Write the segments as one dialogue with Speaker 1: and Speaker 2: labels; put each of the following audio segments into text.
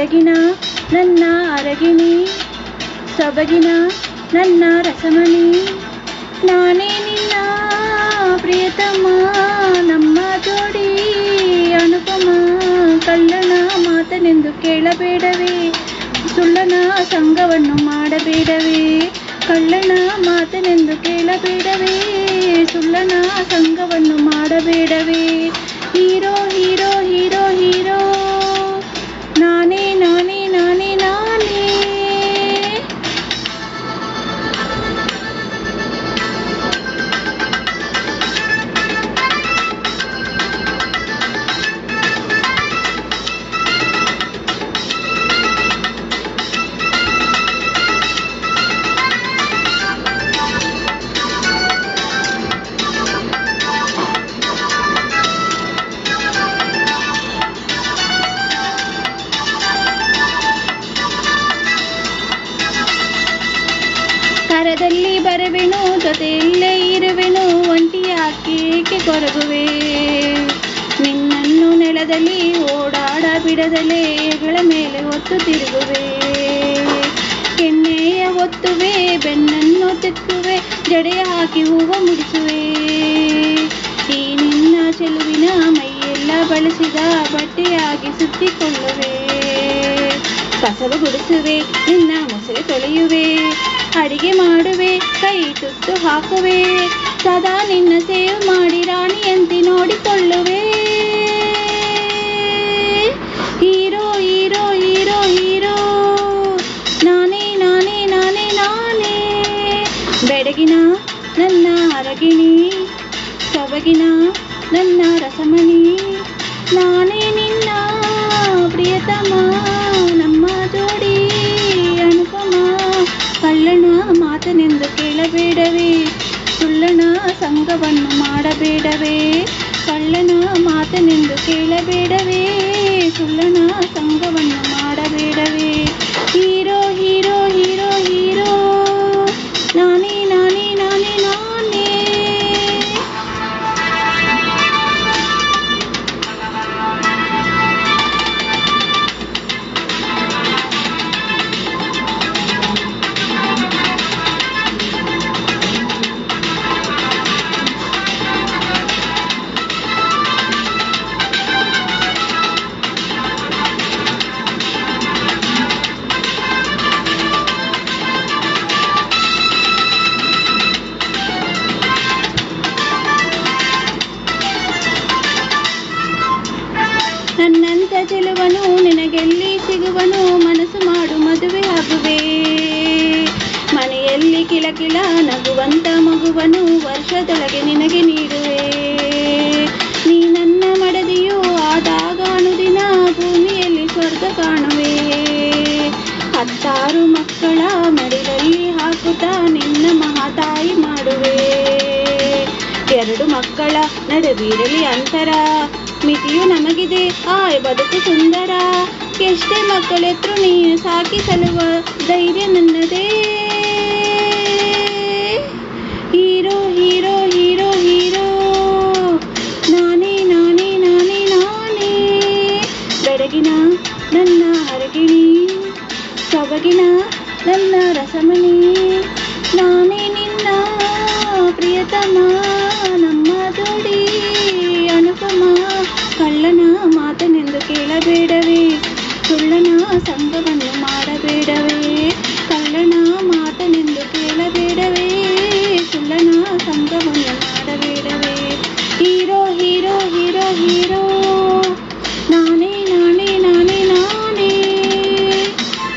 Speaker 1: ಬೆಡಗಿನ ನನ್ನ ಅರಗಿಣಿ, ಸೊಬಗಿನ ನನ್ನ ರಸಮಣಿ. ನಾನೇ ನಿನ್ನ ಪ್ರಿಯತಮ, ನಮ್ಮ ಜೋಡಿ ಅನುಪಮ. ಕಳ್ಳನ ಮಾತನೆಂದು ಕೇಳಬೇಡವೇ, ಸುಳ್ಳನ ಸಂಗವನ್ನು ಮಾಡಬೇಡವೇ. ಕಳ್ಳನ ಮಾತನೆಂದು ಕೇಳಬೇಡವೇ, ಸುಳ್ಳನ ಸಂಗವನ್ನು ಮಾಡಬೇಡವೇ. ಹೀರೋ ಹೀರೋ ಹೀರೋ ಹೀರೋ, ನಾನೇ ನಾನೇ ನಾನೇ ನಾನೇ. ಕರದಲ್ಲಿ ಬರುವೆನು, ಜೊತೆಯಲ್ಲೇ ಇರುವೆನು, ಒಂಟಿಯಾಕೇಕೆ ಕೊರಗುವೆ. ನಿನ್ನನ್ನು ನೆಲದಲ್ಲಿ ಓಡಾಡ ಬಿಡದಲೇ ಹೆಗಲ ಮೇಲೆ ಹೊತ್ತು ತಿರುಗುವೆ. ಎಣ್ಣೆಯ ಒತ್ತುವೆ, ಬೆನ್ನನ್ನು ತೆಕ್ಕುವೆ, ಜಡೆಯ ಹಾಕಿ ಹೂವ ಮುಡಿಸುವೆ. ಈ ನಿನ್ನ ಚೆಲುವಿನ ಮೈಯೆಲ್ಲ ಬಳಸಿದ ಬಟ್ಟೆಯಾಗಿ ಸುತ್ತಿಕೊಳ್ಳುವೆ. ಕಸವು ಗುಡಿಸುವೆ, ನಿನ್ನ ಮೊಸರು ತೊಳೆಯುವೆ, ಅಡಿಗೆ ಮಾಡುವೆ, ಕೈ ತುತ್ತು ಹಾಕುವೆ. ಸದಾ ನಿನ್ನ ಸೇವ್ ಮಾಡಿ ರಾಣಿಯಂತೆ ನೋಡಿಕೊಳ್ಳುವೆ. ಹೀರೋ ಹೀರೋ ಹೀರೋ ಹೀರೋ, ನಾನೇ ನಾನೇ ನಾನೇ ನಾನೇ. ಬೆಡಗಿನ ನನ್ನ ಅರಗಿಣಿ, ಸೊಬಗಿನ ನನ್ನ ರಸಮಣಿ. ನಾನೇ ನಿನ್ನ ಪ್ರಿಯತಮ, ನಮ್ಮ ಜೋಡಿ ಅನುಪಮ. ಕಳ್ಳನ ಮಾತನೆಂದು ಕೇಳಬೇಡವೇ, ಸುಳ್ಳನ ಸಂಗವನ್ನು ಮಾಡಬೇಡವೇ. ಕಳ್ಳನ ಮಾತನೆಂದು ಕೇಳಬೇಡವೇ, ಸುಳ್ಳನ ಸಂಗವನ್ನು ಮಾಡಬೇಡವೇ. ಹೀರೋ ಹೀರೋ ಹೀರೋ ಹೀರೋ, ನಾನೇ ನಾನೇ ನಾನೇ ನಾನೇ. ನನ್ನಂತ ಚೆಲುವನು ನಿನಗೆಲ್ಲಿ ಸಿಗುವನು, ಮನಸ್ಸು ಮಾಡು ಮದುವೆ ಆಗುವೆ. ಮನೆಯಲ್ಲಿ ಕಿಲಕಿಲ ನಗುವಂತ ಮಗುವನು ವರ್ಷದೊಳಗೆ ನಿನಗೆ ನೀಡುವೆ. ನೀ ನನ್ನ ಮಡದಿಯು ಆದಾಗ ಅನುದಿನ ಭೂಮಿಯಲ್ಲಿ ಸ್ವರ್ಗ ಕಾಣುವೆ. 16 ಮಕ್ಕಳ ಮಡಿಲಲ್ಲಿ ಹಾಕುತ್ತಾ ನಿನ್ನ ಮಹಾತಾಯಿ ಮಾಡುವೆ. 2 ಮಕ್ಕಳ ನಡುವಿರಲಿ ಅಂತರ, ಮಿತಿಯು ನಮಗಿದೆ ಆ ಬದುಕು ಸುಂದರ. ಎಷ್ಟೇ ಮಕ್ಕಳೆತ್ರು ನೀನು ಸಾಕಿ ಸಲುವ ಧೈರ್ಯ ನನ್ನದೇ. ಹೀರೋ ಹೀರೋ ಹೀರೋ ಹೀರೋ, ನಾನೇ ನಾನೇ ನಾನೇ ನಾನೇ. ಬೆಡಗಿನ ನನ್ನ ಅರಗಿಣಿ, ಸೊಬಗಿನ ನನ್ನ ರಸಮಣಿ. ನಾನೇ ನಿನ್ನ ಪ್ರಿಯತಮ, ನಮ್ಮ ಜೋಡಿ ಅನುಪಮ. ಕಳ್ಳನ ಮಾತನೆಂದು ಕೇಳಬೇಡವೇ, ಸುಳ್ಳನ ಸಂಗವನ್ನು ಮಾಡಬೇಡವೇ. ಕಳ್ಳನ ಮಾತನೆಂದು ಕೇಳಬೇಡವೇ, ಸುಳ್ಳನ ಸಂಗವನ್ನು ಮಾಡಬೇಡವೇ. ಹೀರೋ ಹೀರೋ ಹೀರೋ ಹೀರೋ, ನಾನೇ ನಾನೇ ನಾನೇ ನಾನೇ.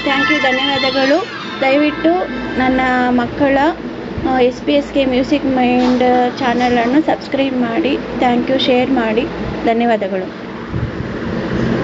Speaker 1: ಥ್ಯಾಂಕ್ ಯು, ಧನ್ಯವಾದಗಳು. ದಯವಿಟ್ಟು ನನ್ನ ಮಕ್ಕಳ SPSK ಮ್ಯೂಸಿಕ್ ಮೈಂಡ್ ಚಾನಲನ್ನು ಸಬ್ಸ್ಕ್ರೈಬ್ ಮಾಡಿ. ಥ್ಯಾಂಕ್ ಯು, ಶೇರ್ ಮಾಡಿ. ಧನ್ಯವಾದಗಳು.